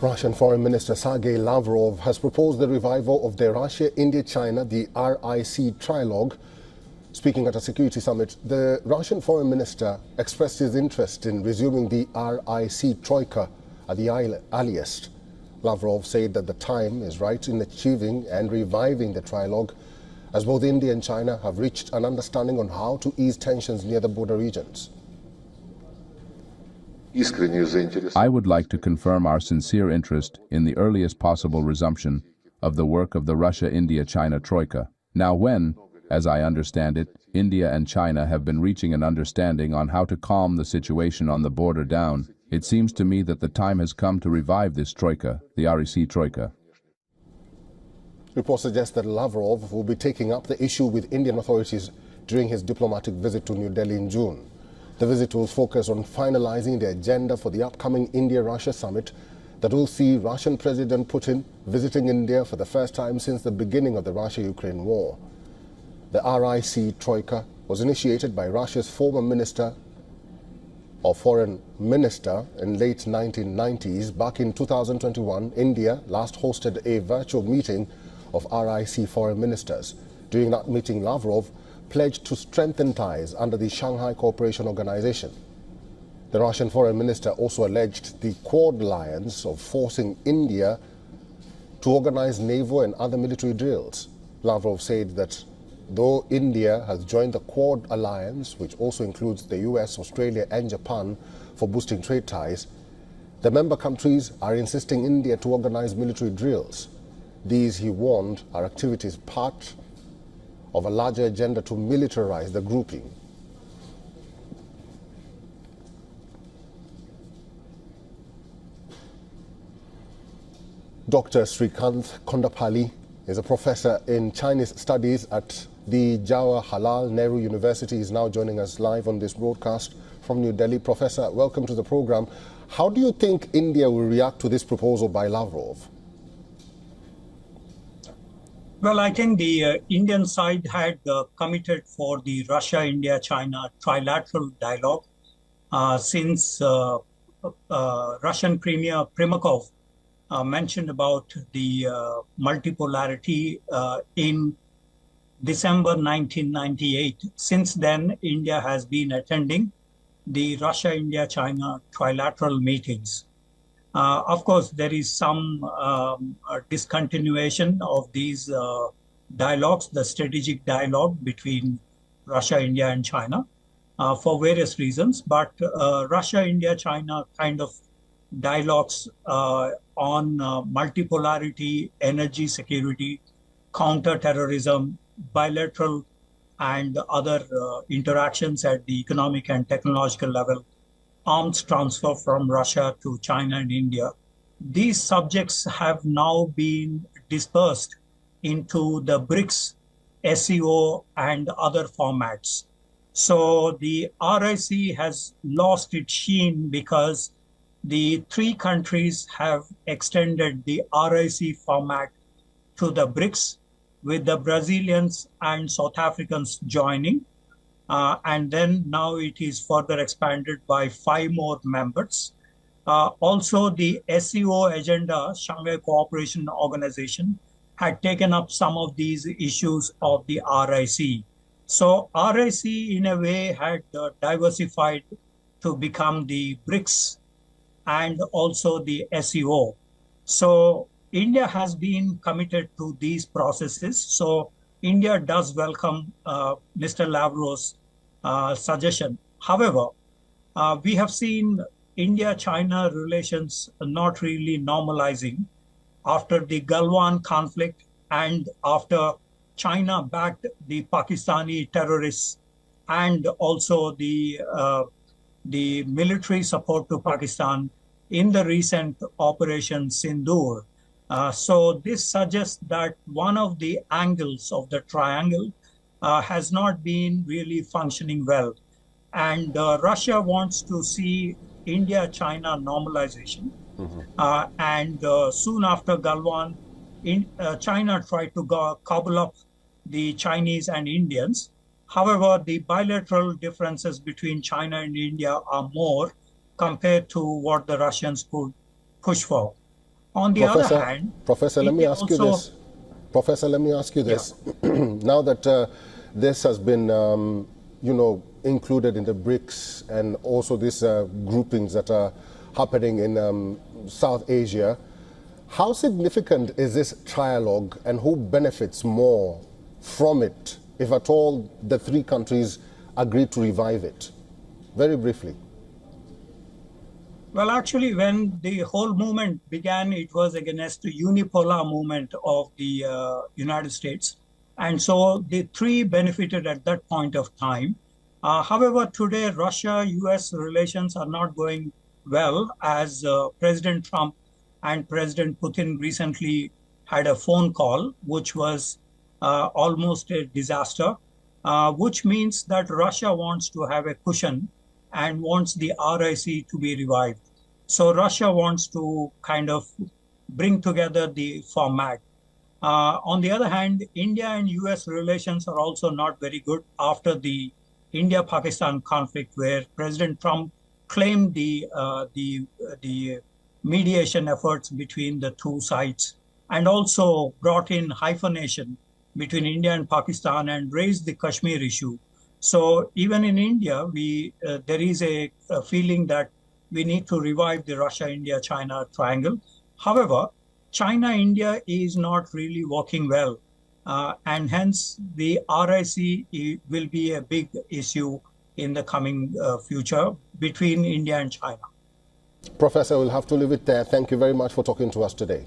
Russian Foreign Minister Sergey Lavrov has proposed the revival of the Russia-India-China, the RIC Trilogue. Speaking at a security summit, the Russian Foreign Minister expressed his interest in resuming the RIC Troika at the earliest. Lavrov said that the time is right in achieving and reviving the Trilogue, as both India and China have reached an understanding on how to ease tensions near the border regions. I would like to confirm our sincere interest in the earliest possible resumption of the work of the Russia-India-China Troika. Now when, as I understand it, India and China have been reaching an understanding on how to calm the situation on the border down, it seems to me that the time has come to revive this Troika, the RIC Troika. Reports suggest that Lavrov will be taking up the issue with Indian authorities during his diplomatic visit to New Delhi in June. The visit will focus on finalizing the agenda for the upcoming India-Russia summit that will see Russian President Putin visiting India for the first time since the beginning of the Russia-Ukraine war. The RIC Troika was initiated by Russia's former Minister or Foreign Minister in late 1990s. Back in 2021, India last hosted a virtual meeting of RIC foreign ministers. During that meeting, Lavrov pledged to strengthen ties under the Shanghai Cooperation Organization. The Russian foreign minister also alleged the Quad alliance of forcing India to organize naval and other military drills. Lavrov said that though India has joined the Quad alliance, which also includes the US, Australia and Japan, for boosting trade ties, the member countries are insisting India to organize military drills. These, he warned, are activities part of a larger agenda to militarize the grouping. Dr. Srikanth Kondapalli is a professor in Chinese studies at the Jawaharlal Nehru University. He is now joining us live on this broadcast from New Delhi. Professor, welcome to the program. How do you think India will react to this proposal by Lavrov? Well, I think the Indian side had committed for the Russia-India-China trilateral dialogue since Russian Premier Primakov mentioned about the multipolarity in December 1998. Since then, India has been attending the Russia-India-China trilateral meetings. Of course, there is some discontinuation of these dialogues, the strategic dialogue between Russia, India, and China for various reasons. But Russia, India, China kind of dialogues on multipolarity, energy security, counter-terrorism, bilateral and other interactions at the economic and technological level, arms transfer from Russia to China and India. These subjects have now been dispersed into the BRICS, SEO, and other formats. So the RIC has lost its sheen because the three countries have extended the RIC format to the BRICS, with the Brazilians and South Africans joining. And then now it is further expanded by 5 more members. Also, the SEO agenda, Shanghai Cooperation Organization, had taken up some of these issues of the RIC. So RIC in a way had diversified to become the BRICS and also the SEO. So India has been committed to these processes. So India does welcome Mr. Lavrov's suggestion. However, we have seen India-China relations not really normalizing after the Galwan conflict and after China backed the Pakistani terrorists and also the military support to Pakistan in the recent Operation Sindoor. So this suggests that one of the angles of the triangle has not been really functioning well. And Russia wants to see India-China normalization. And soon after Galwan, China tried to cobble up the Chinese and Indians. However, the bilateral differences between China and India are more compared to what the Russians could push for. On the other hand, Professor, let me ask you this. Professor, let me ask you this. Yeah. Now that this has been, you know, included in the BRICS and also these groupings that are happening in South Asia, how significant is this trilogue and who benefits more from it, if at all the three countries agree to revive it? Very briefly. Well, actually, when the whole movement began, it was against the unipolar movement of the United States. And so the three benefited at that point of time. However, today, Russia-US relations are not going well, as President Trump and President Putin recently had a phone call, which was almost a disaster, which means that Russia wants to have a cushion and wants the RIC to be revived. So Russia wants to kind of bring together the format. On the other hand, India and US relations are also not very good after the India-Pakistan conflict, where President Trump claimed the mediation efforts between the two sides and also brought in hyphenation between India and Pakistan and raised the Kashmir issue. So even in India, there is a feeling that we need to revive the Russia-India-China triangle. However, China-India is not really working well, and hence the RIC will be a big issue in the coming future between India and China. Professor, we'll have to leave it there. Thank you very much for talking to us today.